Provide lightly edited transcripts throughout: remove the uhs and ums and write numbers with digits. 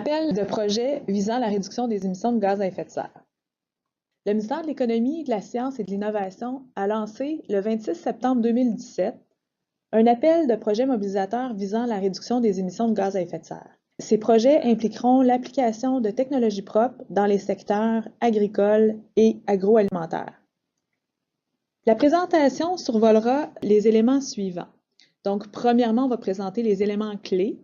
appel de projet visant la réduction des émissions de gaz à effet de serre. Le ministère de l'Économie, de la Science et de l'Innovation a lancé le 26 septembre 2017 un appel de projet mobilisateur visant la réduction des émissions de gaz à effet de serre. Ces projets impliqueront l'application de technologies propres dans les secteurs agricoles et agroalimentaires. La présentation survolera les éléments suivants. Donc, premièrement, on va présenter les éléments clés,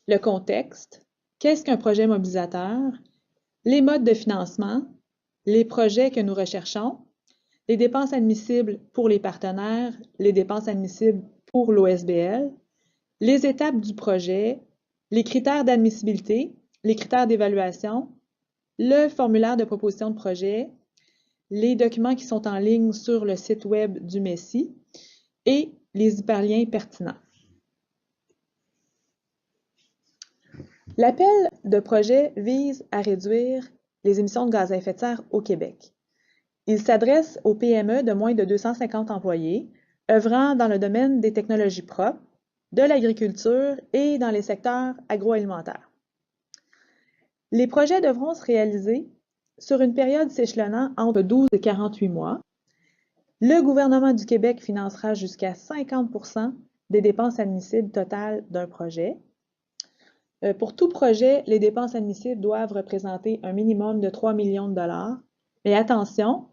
le contexte, qu'est-ce qu'un projet mobilisateur, les modes de financement, les projets que nous recherchons, les dépenses admissibles pour les partenaires, les dépenses admissibles pour l'OSBL, les étapes du projet, les critères d'admissibilité, les critères d'évaluation, le formulaire de proposition de projet, les documents qui sont en ligne sur le site web du MESI et les hyperliens pertinents. L'appel de projet vise à réduire les émissions de gaz à effet de serre au Québec. Il s'adresse aux PME de moins de 250 employés, œuvrant dans le domaine des technologies propres, de l'agriculture et dans les secteurs agroalimentaires. Les projets devront se réaliser sur une période s'échelonnant entre 12 et 48 mois. Le gouvernement du Québec financera jusqu'à 50% des dépenses admissibles totales d'un projet. Pour tout projet, les dépenses admissibles doivent représenter un minimum de 3 millions de dollars. Mais attention,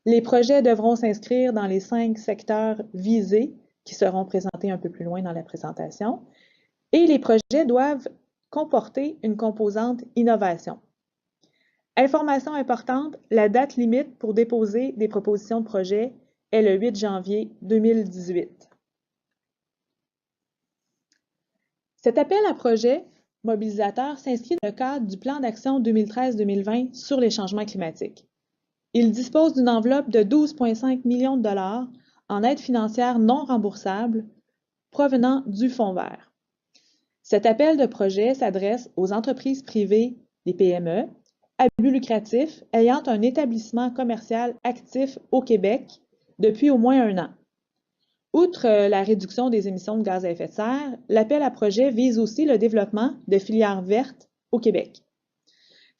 les projets devront s'inscrire dans les 5 secteurs visés qui seront présentés un peu plus loin dans la présentation. Et les projets doivent comporter une composante innovation. Information importante, la date limite pour déposer des propositions de projet est le 8 janvier 2018. Cet appel à projet mobilisateur s'inscrit dans le cadre du plan d'action 2013-2020 sur les changements climatiques. Il dispose d'une enveloppe de 12,5 millions de dollars en aide financière non remboursable provenant du Fonds vert. Cet appel de projet s'adresse aux entreprises privées des PME à but lucratif ayant un établissement commercial actif au Québec depuis au moins 1 an. Outre la réduction des émissions de gaz à effet de serre, l'appel à projet vise aussi le développement de filières vertes au Québec.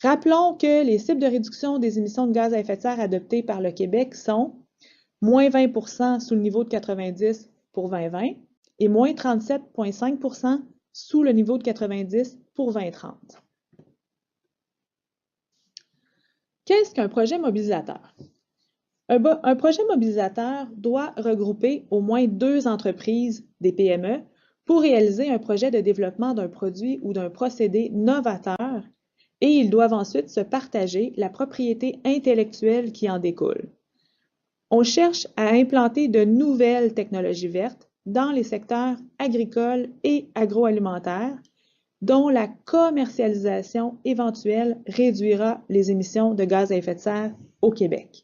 Rappelons que les cibles de réduction des émissions de gaz à effet de serre adoptées par le Québec sont moins 20% sous le niveau de 90 pour 2020 et moins 37,5% sous le niveau de 90 pour 2030. Qu'est-ce qu'un projet mobilisateur? Un projet mobilisateur doit regrouper au moins 2 entreprises des PME pour réaliser un projet de développement d'un produit ou d'un procédé novateur et ils doivent ensuite se partager la propriété intellectuelle qui en découle. On cherche à implanter de nouvelles technologies vertes dans les secteurs agricoles et agroalimentaires dont la commercialisation éventuelle réduira les émissions de gaz à effet de serre au Québec.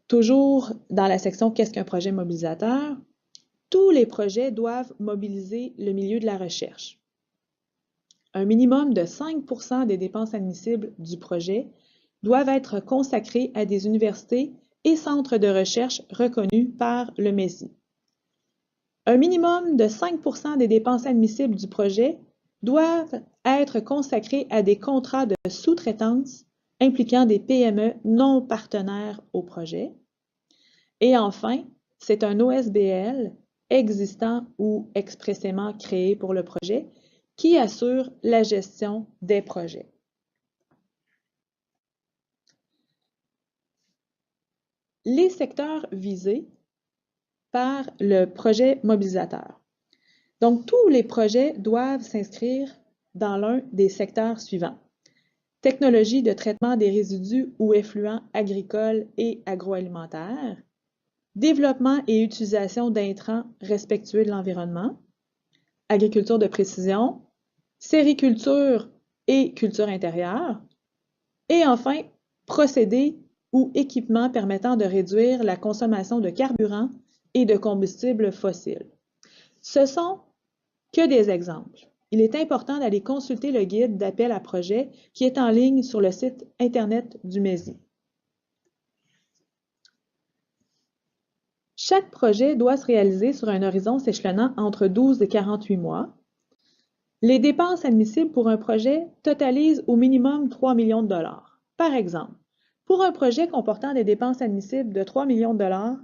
Toujours dans la section « Qu'est-ce qu'un projet mobilisateur ?» Tous les projets doivent mobiliser le milieu de la recherche. Un minimum de 5% des dépenses admissibles du projet doivent être consacrées à des universités et centres de recherche reconnus par le MESI. Un minimum de 5% des dépenses admissibles du projet doivent être consacrées à des contrats de sous-traitance impliquant des PME non partenaires au projet. Et enfin, c'est un OSBL existant ou expressément créé pour le projet qui assure la gestion des projets. Les secteurs visés par le projet mobilisateur. Donc, tous les projets doivent s'inscrire dans l'un des secteurs suivants. Technologie de traitement des résidus ou effluents agricoles et agroalimentaires, développement et utilisation d'intrants respectueux de l'environnement, agriculture de précision, sériculture et culture intérieure, et enfin, procédés ou équipements permettant de réduire la consommation de carburant et de combustibles fossiles. Ce sont que des exemples. Il est important d'aller consulter le guide d'appel à projet qui est en ligne sur le site Internet du MESI. Chaque projet doit se réaliser sur un horizon s'échelonnant entre 12 et 48 mois. Les dépenses admissibles pour un projet totalisent au minimum 3 millions de dollars. Par exemple, pour un projet comportant des dépenses admissibles de 3 millions de dollars,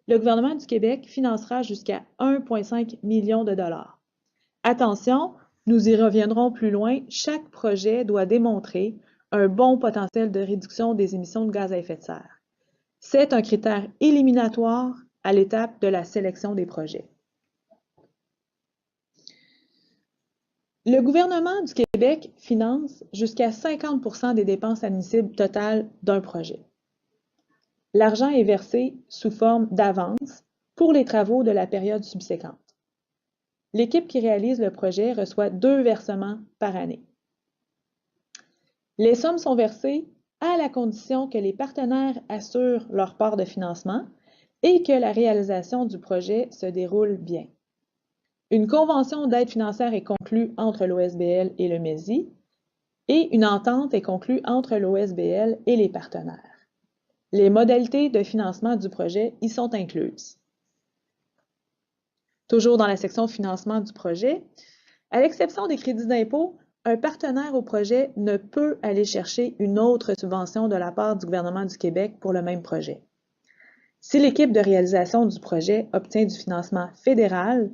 le gouvernement du Québec financera jusqu'à 1,5 million de dollars. Attention, nous y reviendrons plus loin, chaque projet doit démontrer un bon potentiel de réduction des émissions de gaz à effet de serre. C'est un critère éliminatoire à l'étape de la sélection des projets. Le gouvernement du Québec finance jusqu'à 50% des dépenses admissibles totales d'un projet. L'argent est versé sous forme d'avance pour les travaux de la période subséquente. L'équipe qui réalise le projet reçoit 2 versements par année. Les sommes sont versées à la condition que les partenaires assurent leur part de financement et que la réalisation du projet se déroule bien. Une convention d'aide financière est conclue entre l'OSBL et le MESI et une entente est conclue entre l'OSBL et les partenaires. Les modalités de financement du projet y sont incluses. Toujours dans la section financement du projet, à l'exception des crédits d'impôt, un partenaire au projet ne peut aller chercher une autre subvention de la part du gouvernement du Québec pour le même projet. Si l'équipe de réalisation du projet obtient du financement fédéral,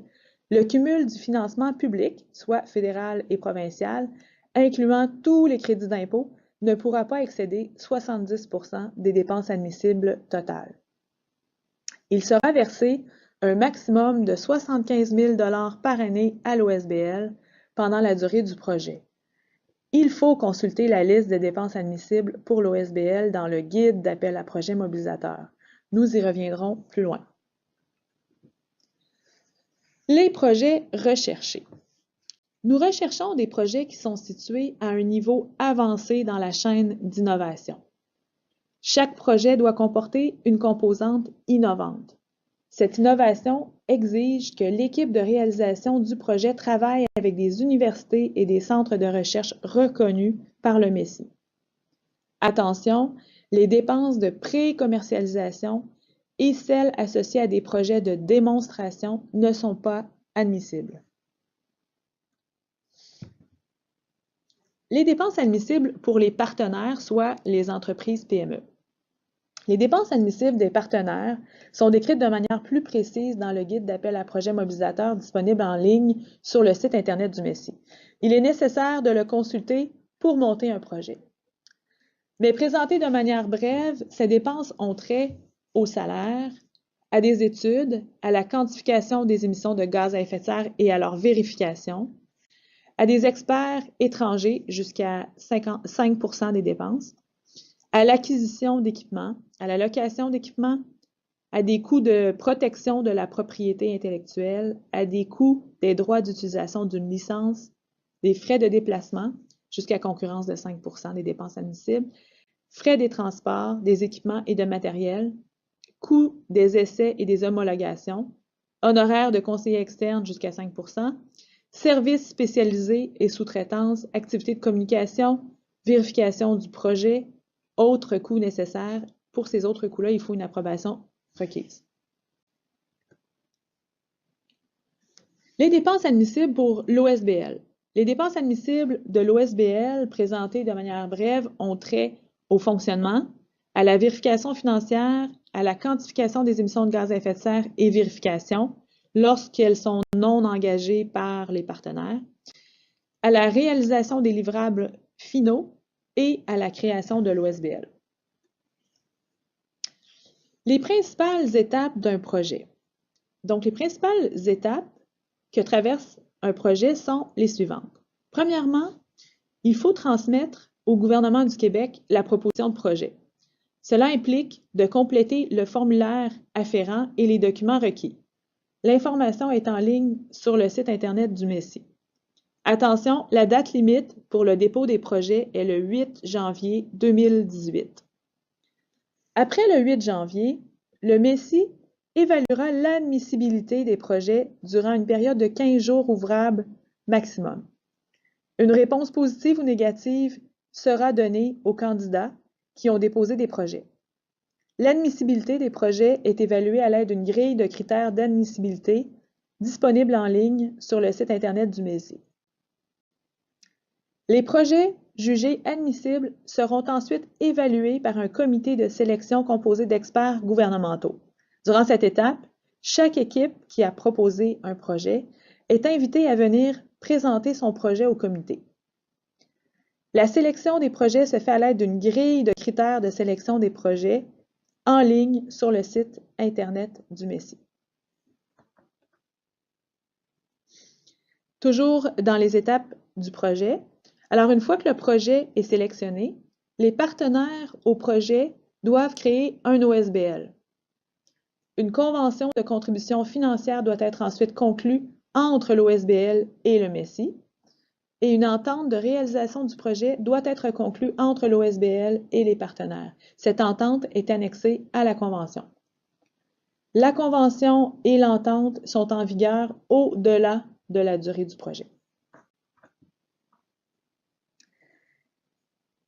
le cumul du financement public, soit fédéral et provincial, incluant tous les crédits d'impôt, ne pourra pas excéder 70% des dépenses admissibles totales. Il sera versé un maximum de 75 000 $ par année à l'OSBL pendant la durée du projet. Il faut consulter la liste des dépenses admissibles pour l'OSBL dans le guide d'appel à projet mobilisateur. Nous y reviendrons plus loin. Les projets recherchés. Nous recherchons des projets qui sont situés à un niveau avancé dans la chaîne d'innovation. Chaque projet doit comporter une composante innovante. Cette innovation exige que l'équipe de réalisation du projet travaille avec des universités et des centres de recherche reconnus par le MESI. Attention, les dépenses de pré-commercialisation et celles associées à des projets de démonstration ne sont pas admissibles. Les dépenses admissibles pour les partenaires, soit les entreprises PME. Les dépenses admissibles des partenaires sont décrites de manière plus précise dans le guide d'appel à projet mobilisateur disponible en ligne sur le site Internet du MESI. Il est nécessaire de le consulter pour monter un projet. Mais présentées de manière brève, ces dépenses ont trait au salaire, à des études, à la quantification des émissions de gaz à effet de serre et à leur vérification, à des experts étrangers jusqu'à 5% des dépenses, à l'acquisition d'équipements, à la location d'équipements, à des coûts de protection de la propriété intellectuelle, à des coûts des droits d'utilisation d'une licence, des frais de déplacement, jusqu'à concurrence de 5% des dépenses admissibles, frais des transports, des équipements et de matériel, coûts des essais et des homologations, honoraires de conseillers externes jusqu'à 5%, services spécialisés et sous-traitance, activités de communication, vérification du projet, autres coûts nécessaires. Pour ces autres coûts-là, il faut une approbation requise. Les dépenses admissibles pour l'OSBL. Les dépenses admissibles de l'OSBL présentées de manière brève ont trait au fonctionnement, à la vérification financière, à la quantification des émissions de gaz à effet de serre et vérification lorsqu'elles sont non engagées par les partenaires, à la réalisation des livrables finaux et à la création de l'OSBL. Les principales étapes d'un projet. Donc, les principales étapes que traverse un projet sont les suivantes. Premièrement, il faut transmettre au gouvernement du Québec la proposition de projet. Cela implique de compléter le formulaire afférent et les documents requis. L'information est en ligne sur le site Internet du MESI. Attention, la date limite pour le dépôt des projets est le 8 janvier 2018. Après le 8 janvier, le MESI évaluera l'admissibilité des projets durant une période de 15 jours ouvrables maximum. Une réponse positive ou négative sera donnée aux candidats qui ont déposé des projets. L'admissibilité des projets est évaluée à l'aide d'une grille de critères d'admissibilité disponible en ligne sur le site Internet du MESI. Les projets jugés admissibles seront ensuite évalués par un comité de sélection composé d'experts gouvernementaux. Durant cette étape, chaque équipe qui a proposé un projet est invitée à venir présenter son projet au comité. La sélection des projets se fait à l'aide d'une grille de critères de sélection des projets en ligne sur le site Internet du MESSI. Toujours dans les étapes du projet, alors une fois que le projet est sélectionné, les partenaires au projet doivent créer un OSBL. Une convention de contribution financière doit être ensuite conclue entre l'OSBL et le MESSI, et une entente de réalisation du projet doit être conclue entre l'OSBL et les partenaires. Cette entente est annexée à la convention. La convention et l'entente sont en vigueur au-delà de la durée du projet.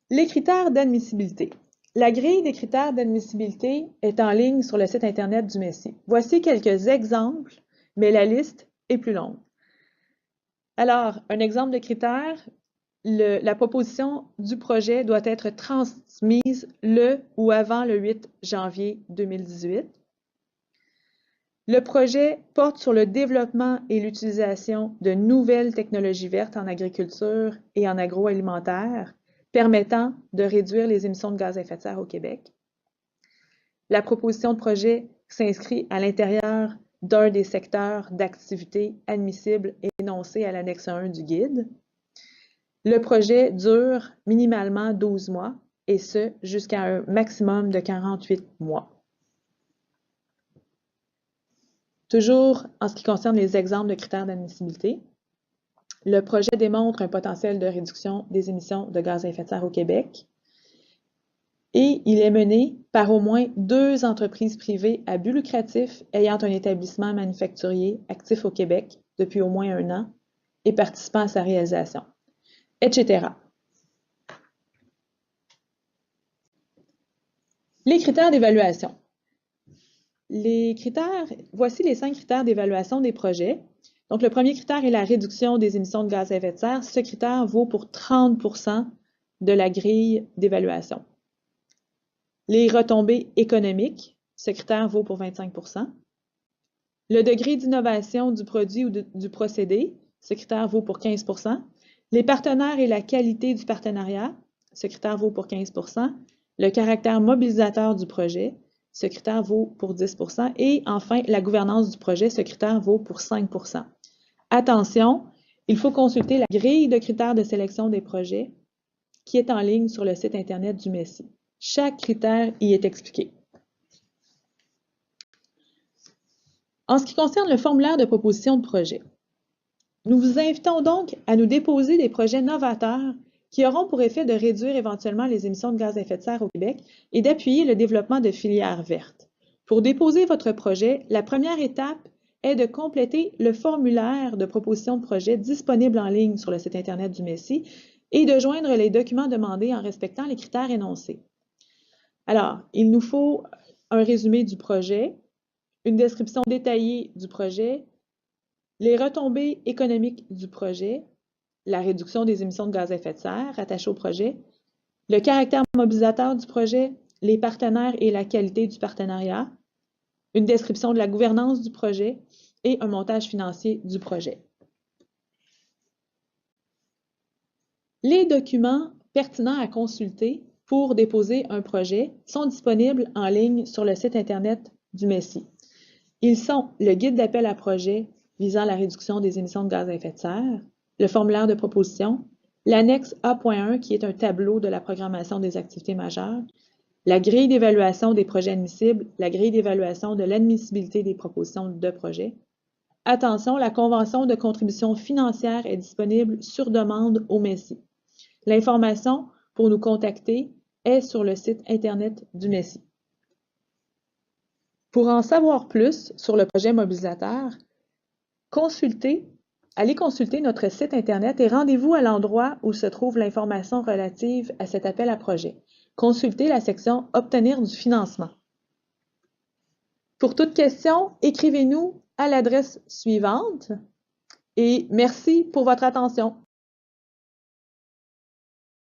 Les critères d'admissibilité. La grille des critères d'admissibilité est en ligne sur le site Internet du MESSI. Voici quelques exemples, mais la liste est plus longue. Alors, un exemple de critère, la proposition du projet doit être transmise le ou avant le 8 janvier 2018. Le projet porte sur le développement et l'utilisation de nouvelles technologies vertes en agriculture et en agroalimentaire, permettant de réduire les émissions de gaz à effet de serre au Québec. La proposition de projet s'inscrit à l'intérieur d'un des secteurs d'activité admissibles énoncés à l'annexe 1 du guide. Le projet dure minimalement 12 mois, et ce, jusqu'à un maximum de 48 mois. Toujours en ce qui concerne les exemples de critères d'admissibilité, le projet démontre un potentiel de réduction des émissions de gaz à effet de serre au Québec et il est mené par au moins 2 entreprises privées à but lucratif ayant un établissement manufacturier actif au Québec depuis au moins 1 an et participant à sa réalisation, etc. Les critères d'évaluation. Voici les 5 critères d'évaluation des projets. Donc, le premier critère est la réduction des émissions de gaz à effet de serre. Ce critère vaut pour 30% de la grille d'évaluation. Les retombées économiques, ce critère vaut pour 25%. Le degré d'innovation du produit ou du procédé, ce critère vaut pour 15%. Les partenaires et la qualité du partenariat, ce critère vaut pour 15%. Le caractère mobilisateur du projet, ce critère vaut pour 10%. Et enfin, la gouvernance du projet, ce critère vaut pour 5%. Attention, il faut consulter la grille de critères de sélection des projets qui est en ligne sur le site Internet du MESSI. Chaque critère y est expliqué. En ce qui concerne le formulaire de proposition de projet, nous vous invitons donc à nous déposer des projets novateurs qui auront pour effet de réduire éventuellement les émissions de gaz à effet de serre au Québec et d'appuyer le développement de filières vertes. Pour déposer votre projet, la première étape est de compléter le formulaire de proposition de projet disponible en ligne sur le site Internet du MESSI et de joindre les documents demandés en respectant les critères énoncés. Alors, il nous faut un résumé du projet, une description détaillée du projet, les retombées économiques du projet, la réduction des émissions de gaz à effet de serre rattachées au projet, le caractère mobilisateur du projet, les partenaires et la qualité du partenariat, une description de la gouvernance du projet et un montage financier du projet. Les documents pertinents à consulter pour déposer un projet sont disponibles en ligne sur le site Internet du MESSI. Ils sont le guide d'appel à projet visant la réduction des émissions de gaz à effet de serre, le formulaire de proposition, l'annexe A.1 qui est un tableau de la programmation des activités majeures, la grille d'évaluation des projets admissibles, la grille d'évaluation de l'admissibilité des propositions de projet. Attention, la convention de contribution financière est disponible sur demande au MESSI. L'information pour nous contacter est sur le site Internet du MESSI. Pour en savoir plus sur le projet mobilisateur, allez consulter notre site Internet et rendez-vous à l'endroit où se trouve l'information relative à cet appel à projet. Consultez la section « Obtenir du financement ». Pour toute question, écrivez-nous à l'adresse suivante et merci pour votre attention.